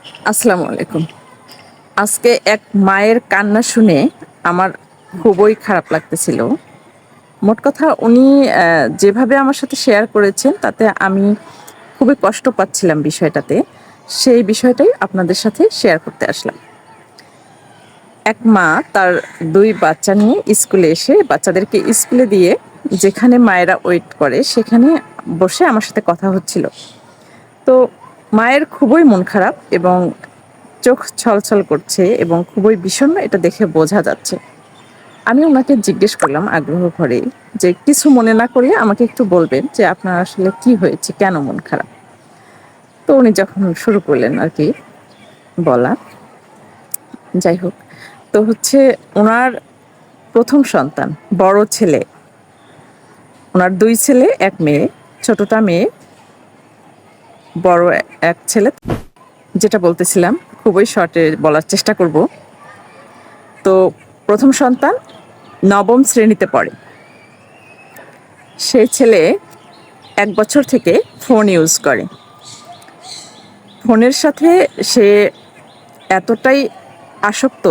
আসসালামু আলাইকুম। আজকে এক মায়ের কান্না শুনে আমার খুবই খারাপ লাগতেছিল। মোট কথা উনি যেভাবে আমার সাথে শেয়ার করেছেন তাতে আমি খুবই কষ্ট পাচ্ছিলাম বিষয়টাতে। সেই বিষয়টাই আপনাদের সাথে শেয়ার করতে আসলাম। এক মা তার ২ বাচ্চা নিয়ে স্কুলে এসে বাচ্চাদেরকে স্কুলে দিয়ে যেখানে মায়েরা ওয়েট করে সেখানে বসে আমার সাথে কথা হচ্ছিল। তো মায়ের খুবই মন খারাপ এবং চোখ ছলছল করছে এবং খুবই বিষণ্ণ, এটা দেখে বোঝা যাচ্ছে। আমি ওনাকে জিজ্ঞেস করলাম আগ্রহ ভরে যে, "কিছু মনে না করলে আমাকে একটু বলবেন যে আপনার আসলে কি হয়েছে? কেন মন খারাপ?" তো উনি যখন শুরু করলেন আরকি বলা, যাই হোক। তো হচ্ছে উনার ১ম সন্তান, বড় ছেলে। উনার ২ ছেলে, ১ মেয়ে। ছোটটা মেয়ে, বড় এক ছেলে। যেটা বলতেছিলাম খুবই শর্টে বলার চেষ্টা করব। তো ১ম সন্তান ৯ম শ্রেণীতে পড়ে। সেই ছেলে ১ বছর থেকে ফোন ইউজ করে। ফোনের সাথে সে এতটাই আসক্ত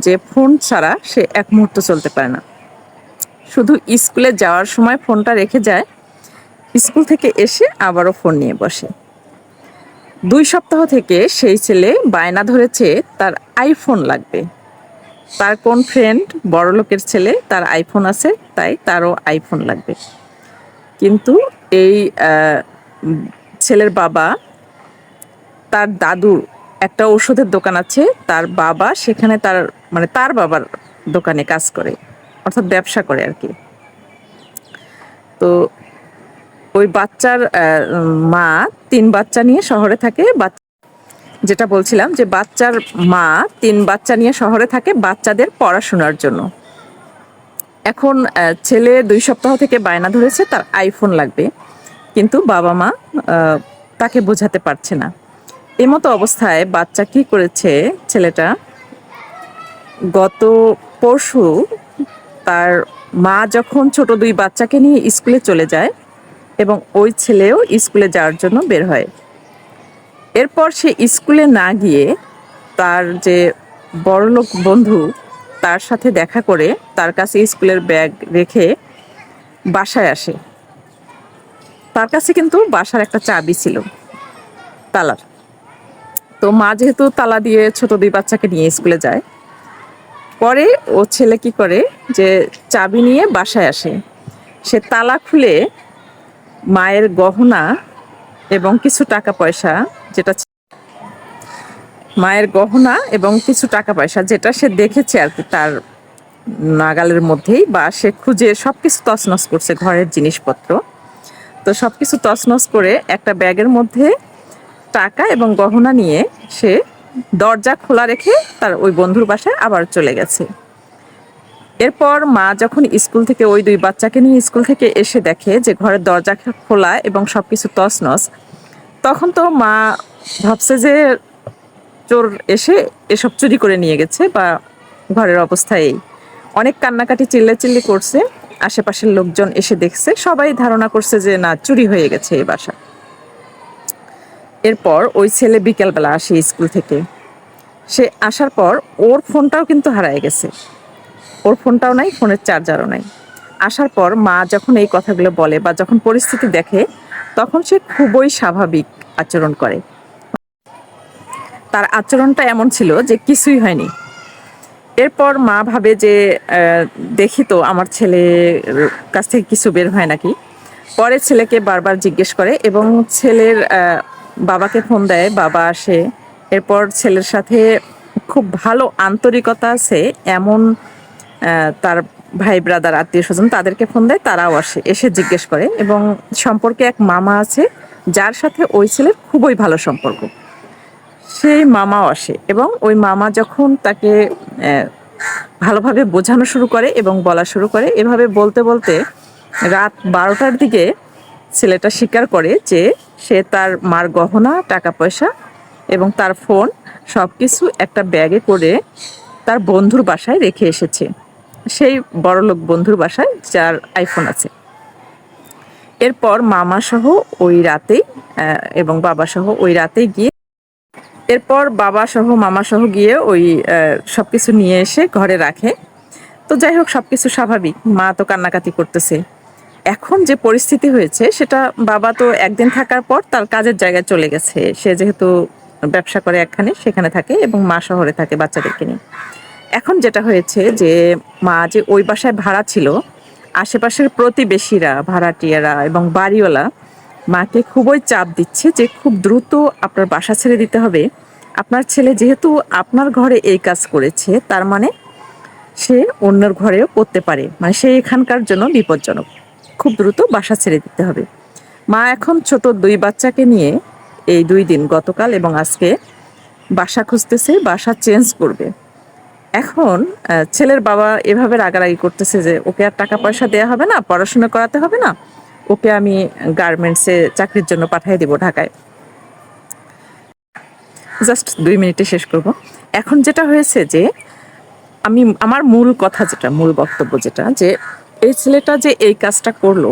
যে ফোন ছাড়া সে এক মুহূর্ত চলতে পারে না। শুধু স্কুলে যাওয়ার সময় ফোনটা রেখে যায়, স্কুল থেকে এসে আবারও ফোন নিয়ে বসে। ২ সপ্তাহ থেকে সেই ছেলে বায়না ধরেছে তার আইফোন লাগবে। তার কোন ফ্রেন্ড বড়লোকের ছেলে, তার আইফোন আছে, তাই তারও আইফোন লাগবে। কিন্তু এই উম ছেলের বাবা, তার দাদুর একটা ওষুধের দোকান আছে। তার বাবা সেখানে তার বাবার দোকানে কাজ করে। অর্থাৎ ব্যবসা করে আরকি। তো ওই বাচ্চার মা ৩ বাচ্চা নিয়ে শহরে থাকে। যেটা বলছিলাম যে বাচ্চার মা ৩ বাচ্চা নিয়ে শহরে থাকে বাচ্চাদের পড়াশোনার জন্য। এখন ছেলে ২ সপ্তাহ থেকে বায়না ধরেছে তার আইফোন লাগবে। কিন্তু বাবা-মা আ তাকে বোঝাতে পারছে না। এমতো অবস্থায় বাচ্চা কি করেছে ছেলেটা, গত পরশু তার মা যখন ছোট ২ বাচ্চাকে নিয়ে স্কুলে চলে যায় এবং ওই ছেলেও স্কুলে যাওয়ার জন্য বের হয়। এরপর সে স্কুলে না গিয়ে তার যে বড়লোক বন্ধু তার সাথে দেখা করে তার কাছে স্কুলের ব্যাগ রেখে বাসায় আসে। তার কাছে কিন্তু বাসার একটা চাবি ছিল, তালার। তো মা যেহেতু তালা দিয়ে ছোট ২ বাচ্চাকে নিয়ে স্কুলে যায়, পরে ও ছেলে কি করে যে চাবি নিয়ে বাসায় আসে। সে তালা খুলে মায়ের গহনা এবং কিছু টাকা পয়সা, যেটা মায়ের গহনা এবং কিছু টাকা পয়সা যেটা সে দেখেছে আরকি তার নাগালের মধ্যেই, বা সে খুঁজে সবকিছু তছনছ করছে ঘরের জিনিসপত্র। তো সবকিছু তছনছ করে একটা ব্যাগের মধ্যে টাকা এবং গহনা নিয়ে সে দরজা খোলা রেখে তার ওই বন্ধুর বাসায় আবার চলে গেছে। এরপর মা যখন স্কুল থেকে ওই ২ বাচ্চাকে নিয়ে স্কুল থেকে এসে দেখে যে ঘরের দরজা খোলা এবং সবকিছু তছনছ, তখন তো মা ভাবছে যে চোর এসে এসব চুরি করে নিয়ে গেছে, বা ঘরের অবস্থা এই। অনেক কান্নাকাটি চিল্লাচিল্লি করছে। আশেপাশের লোকজন এসে দেখছে। সবাই ধারণা করছে যে না, চুরি হয়ে গেছে এই বাসা। এরপর ওই ছেলে বিকেলবেলা আসে স্কুল থেকে। সে আসার পর ওর ফোনটাও কিন্তু হারায় গেছে। ওর ফোনটাও নাই, ফোনের চার্জারও নাই। আসার পর মা যখন এই কথাগুলো বলে বা যখন পরিস্থিতি দেখে, তখন সে খুবই স্বাভাবিক আচরণ করে। তার আচরণটা এমন ছিল যে কিছুই হয়নি। এরপর মা ভাবে যে দেখি তো আমার ছেলের কাছ থেকে কিছু বের হয় নাকি। পরে ছেলেকে বারবার জিজ্ঞেস করে এবং ছেলের বাবাকে ফোন দেয়, বাবা আসে। এরপর ছেলের সাথে খুব ভালো আন্তরিকতা আছে এমন তার ভাই ব্রাদার আত্মীয়স্বজন তাদেরকে ফোন দেয়, তারাও আসে, এসে জিজ্ঞেস করে। এবং সম্পর্কে এক মামা আছে যার সাথে ওই ছেলের খুবই ভালো সম্পর্ক, সেই মামাও আসে। এবং ওই মামা যখন তাকে ভালোভাবে বোঝানো শুরু করে এবং বলা শুরু করে, এভাবে বলতে বলতে রাত ১২টার দিকে ছেলেটা স্বীকার করে যে সে তার মার গহনা, টাকা পয়সা এবং তার ফোন সবকিছু একটা ব্যাগে করে তার বন্ধুর বাসায় রেখে এসেছে, সেই বড়লোক বন্ধুর বাসায় যার আইফোন আছে। এরপর মামা সহ ওই রাতেই এবং বাবা সহ ওই রাতেই গিয়ে এরপর বাবা সহ মামা সহ গিয়ে ওই সবকিছু নিয়ে এসে ঘরে রাখে। তো যাই হোক, সবকিছু স্বাভাবিক, মা তো কান্নাকাটি করতেছে। এখন যে পরিস্থিতি হয়েছে সেটা, বাবা তো একদিন থাকার পর তার কাজের জায়গায় চলে গেছে। সে যেহেতু ব্যবসা করে একখানে, সেখানে থাকে, এবং মা শহরে থাকে বাচ্চাদেরকে নিয়ে। এখন যেটা হয়েছে যে মা যে ওই বাসায় ভাড়া ছিল, আশেপাশের প্রতিবেশীরা, ভাড়াটিয়ারা এবং বাড়িওয়ালা মাকে খুবই চাপ দিচ্ছে যে খুব দ্রুত আপনার বাসা ছেড়ে দিতে হবে। আপনার ছেলে যেহেতু আপনার ঘরে এই কাজ করেছে, তার মানে সে অন্যের ঘরেও করতে পারে, মানে সে এখানকার জন্য বিপজ্জনক। খুব দ্রুত বাসা ছেড়ে দিতে হবে। মা এখন ছোট 2 বাচ্চাকে নিয়ে এই 2 দিন, গতকাল এবং আজকে, বাসা খুঁজতেছে, বাসা চেঞ্জ করবে। এখন ছেলের বাবা এভাবে রাগারাগি করতেছে যে ওকে আর টাকা পয়সা দেয়া হবে না, পড়াশোনা করাতে হবে না, ওকে আমি গার্মেন্টসে চাকরির জন্য পাঠিয়ে দিব ঢাকায়। জাস্ট 2 মিনিটে শেষ করব। এখন যেটা হয়েছে যে আমার মূল কথা যেটা, মূল বক্তব্য যেটা, যে এই ছেলেটা যে এই কাজটা করলো,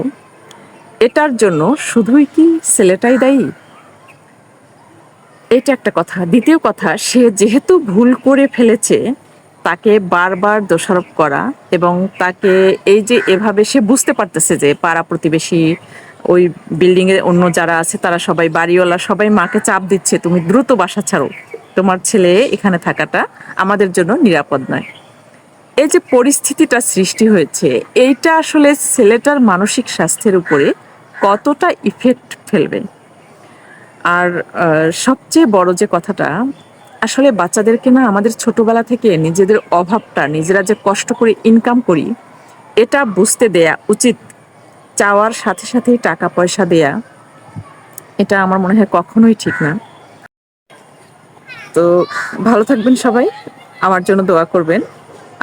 এটার জন্য শুধুই কি ছেলেটাই দায়ী? এটা একটা কথা। দ্বিতীয় কথা, সে যেহেতু ভুল করে ফেলেছে, তাকে বারবার দোষারোপ করা, এবং তাকে এই যে এভাবে, সে বুঝতে পারতেছে যে পাড়া প্রতিবেশী, ওই বিল্ডিং এ অন্য যারা আছে তারা সবাই, বাড়িওয়ালা সবাই মাকে চাপ দিচ্ছে, তুমি দ্রুত বাসা ছাড়ো, তোমার ছেলে এখানে থাকাটা আমাদের জন্য নিরাপদ নয়। এই যে পরিস্থিতিটা সৃষ্টি হয়েছে, এইটা আসলে ছেলেটার মানসিক স্বাস্থ্যের উপরে কতটা ইফেক্ট ফেলবে। আর সবচেয়ে বড় যে কথাটা, আসলে বাচ্চাদেরকে না আমাদের ছোটবেলা থেকে নিজেদের অভাবটা, নিজেরা যে কষ্ট করে ইনকাম করি, এটা বুঝতে দেয়া উচিত। চাওয়ার সাথে সাথেই টাকা পয়সা দেয়া, এটা আমার মনে হয় কখনোই ঠিক না। তো ভালো থাকবেন সবাই, আমার জন্য দোয়া করবেন।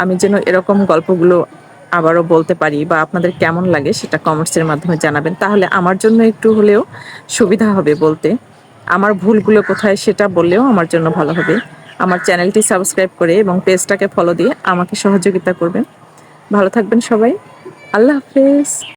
আমি যেন এরকম গল্পগুলো আবারও বলতে পারি, বা আপনাদের কেমন লাগে সেটা কমেন্টসের মাধ্যমে জানাবেন, তাহলে আমার জন্য একটু হলেও সুবিধা হবে বলতে। আমার ভুলগুলো কোথায় সেটা বললেও আমার জন্য ভালো হবে। আমার চ্যানেলটি সাবস্ক্রাইব করে এবং পেজটাকে ফলো দিয়ে আমাকে সহযোগিতা করবেন। ভালো থাকবেন সবাই। আল্লাহ হাফেজ।